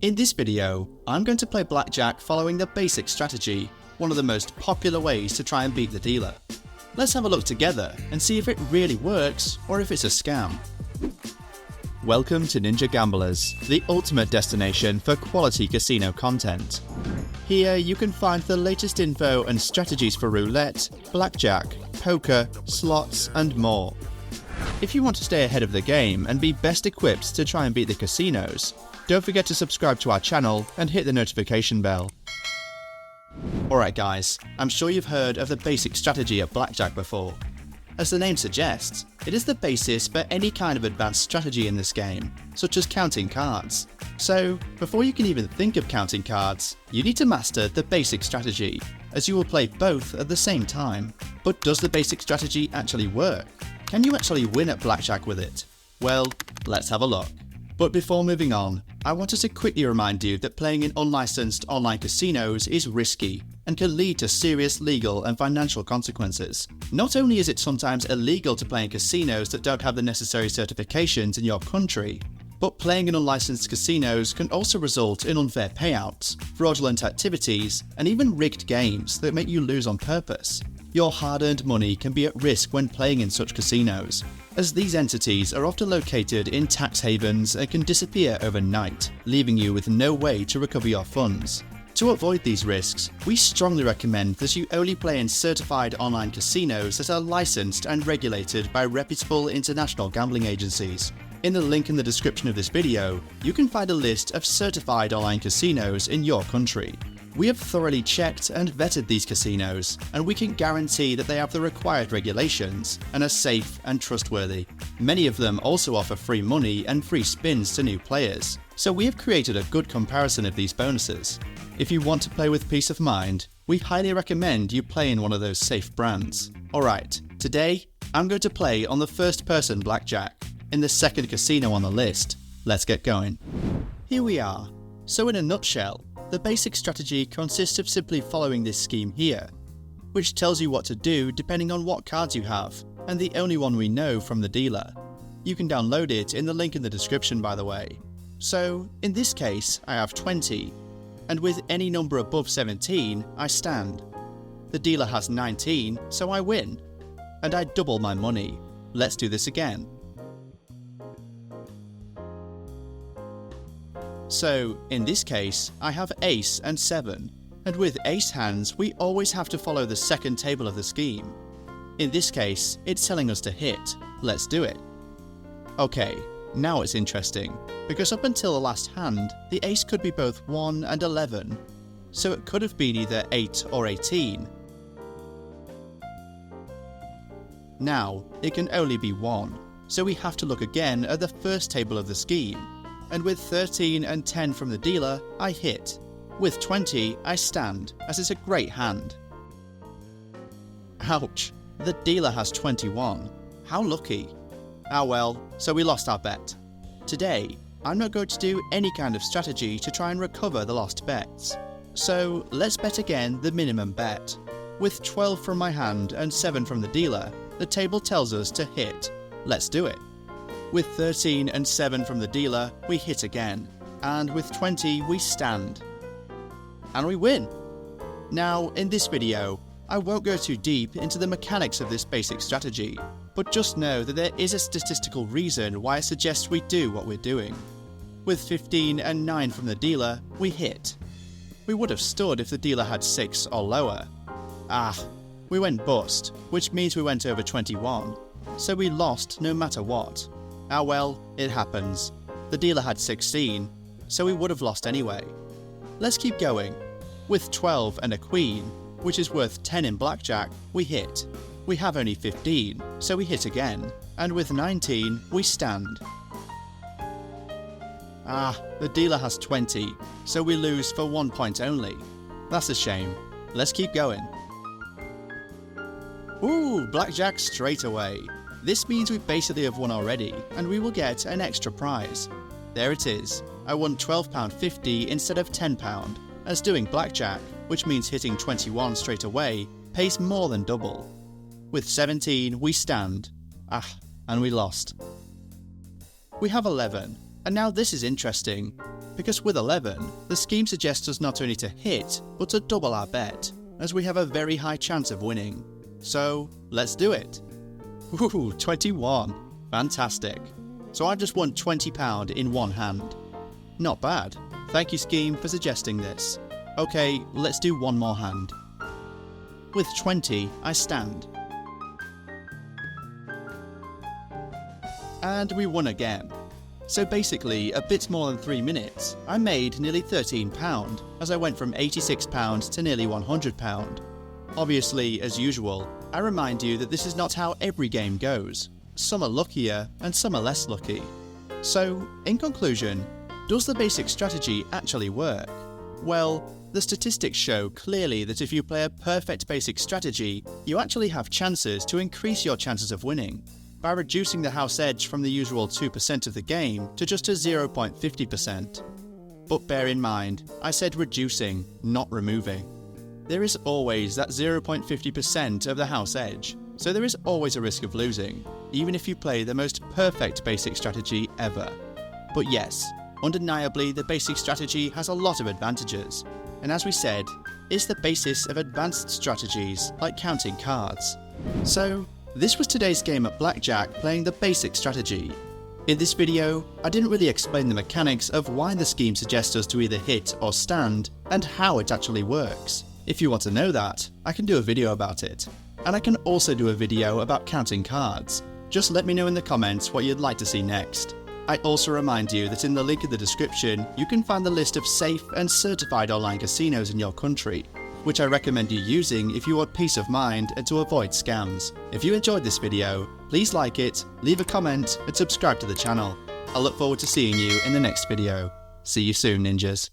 In this video, I'm going to play blackjack following the basic strategy, one of the most popular ways to try and beat the dealer. Let's have a look together and see if it really works or if it's a scam. Welcome to Ninja Gamblers, the ultimate destination for quality casino content. Here you can find the latest info and strategies for roulette, blackjack, poker, slots and more. If you want to stay ahead of the game and be best equipped to try and beat the casinos, don't forget to subscribe to our channel and hit the notification bell. Alright guys, I'm sure you've heard of the basic strategy of blackjack before. As the name suggests, it is the basis for any kind of advanced strategy in this game, such as counting cards. So, before you can even think of counting cards, you need to master the basic strategy, as you will play both at the same time. But does the basic strategy actually work? Can you actually win at blackjack with it? Well, let's have a look. But before moving on, I wanted to quickly remind you that playing in unlicensed online casinos is risky and can lead to serious legal and financial consequences. Not only is it sometimes illegal to play in casinos that don't have the necessary certifications in your country, but playing in unlicensed casinos can also result in unfair payouts, fraudulent activities, and even rigged games that make you lose on purpose. Your hard-earned money can be at risk when playing in such casinos, as these entities are often located in tax havens and can disappear overnight, leaving you with no way to recover your funds. To avoid these risks, we strongly recommend that you only play in certified online casinos that are licensed and regulated by reputable international gambling agencies. In the link in the description of this video, you can find a list of certified online casinos in your country. We have thoroughly checked and vetted these casinos, and we can guarantee that they have the required regulations and are safe and trustworthy. Many of them also offer free money and free spins to new players, so we have created a good comparison of these bonuses. If you want to play with peace of mind, we highly recommend you play in one of those safe brands. Alright, today I'm going to play on the First Person Blackjack, in the second casino on the list. Let's get going. Here we are. So in a nutshell, the basic strategy consists of simply following this scheme here, which tells you what to do depending on what cards you have, and the only one we know from the dealer. You can download it in the link in the description, by the way. So, in this case, I have 20, and with any number above 17, I stand. The dealer has 19, so I win, and I double my money. Let's do this again. So, in this case, I have ace and 7, and with ace hands we always have to follow the second table of the scheme. In this case, it's telling us to hit. Let's do it. Okay, now it's interesting, because up until the last hand, the ace could be both 1 and 11, so it could have been either 8 or 18. Now, it can only be 1, so we have to look again at the first table of the scheme. And with 13 and 10 from the dealer, I hit. With 20, I stand, as it's a great hand. Ouch, the dealer has 21. How lucky. Ah well, so we lost our bet. Today, I'm not going to do any kind of strategy to try and recover the lost bets. So let's bet again the minimum bet. With 12 from my hand and 7 from the dealer, the table tells us to hit. Let's do it. With 13 and 7 from the dealer, we hit again, and with 20 we stand. And we win! Now, in this video, I won't go too deep into the mechanics of this basic strategy, but just know that there is a statistical reason why it suggests we do what we're doing. With 15 and 9 from the dealer, we hit. We would have stood if the dealer had 6 or lower. Ah, we went bust, which means we went over 21, so we lost no matter what. Ah well, it happens. The dealer had 16, so we would have lost anyway. Let's keep going. With 12 and a queen, which is worth 10 in blackjack, we hit. We have only 15, so we hit again. And with 19, we stand. Ah, the dealer has 20, so we lose for 1 point only. That's a shame. Let's keep going. Ooh, blackjack straight away. This means we basically have won already, and we will get an extra prize. There it is. I won £12.50 instead of £10, as doing blackjack, which means hitting 21 straight away, pays more than double. With 17, we stand. And we lost. We have 11, and now this is interesting. because with 11, the scheme suggests us not only to hit, but to double our bet, as we have a very high chance of winning. So, let's do it! Ooh, 21! Fantastic! So I've just won £20 in one hand. Not bad. Thank you, scheme, for suggesting this. Okay, let's do one more hand. With 20, I stand. And we won again. So basically, a bit more than 3 minutes, I made nearly £13 as I went from £86 to nearly £100. Obviously, as usual, I remind you that this is not how every game goes. Some are luckier and some are less lucky. So, in conclusion, does the basic strategy actually work? Well, the statistics show clearly that if you play a perfect basic strategy, you actually have chances to increase your chances of winning by reducing the house edge from the usual 2% of the game to just a 0.50%. But bear in mind, I said reducing, not removing. There is always that 0.50% of the house edge, so there is always a risk of losing, even if you play the most perfect basic strategy ever. But yes, undeniably the basic strategy has a lot of advantages, and as we said, is the basis of advanced strategies like counting cards. So, this was today's game at Blackjack playing the basic strategy. In this video, I didn't really explain the mechanics of why the scheme suggests us to either hit or stand, and how it actually works. If you want to know that, I can do a video about it. And I can also do a video about counting cards. Just let me know in the comments what you'd like to see next. I also remind you that in the link in the description, you can find the list of safe and certified online casinos in your country, which I recommend you using if you want peace of mind and to avoid scams. If you enjoyed this video, please like it, leave a comment and subscribe to the channel. I look forward to seeing you in the next video. See you soon, ninjas.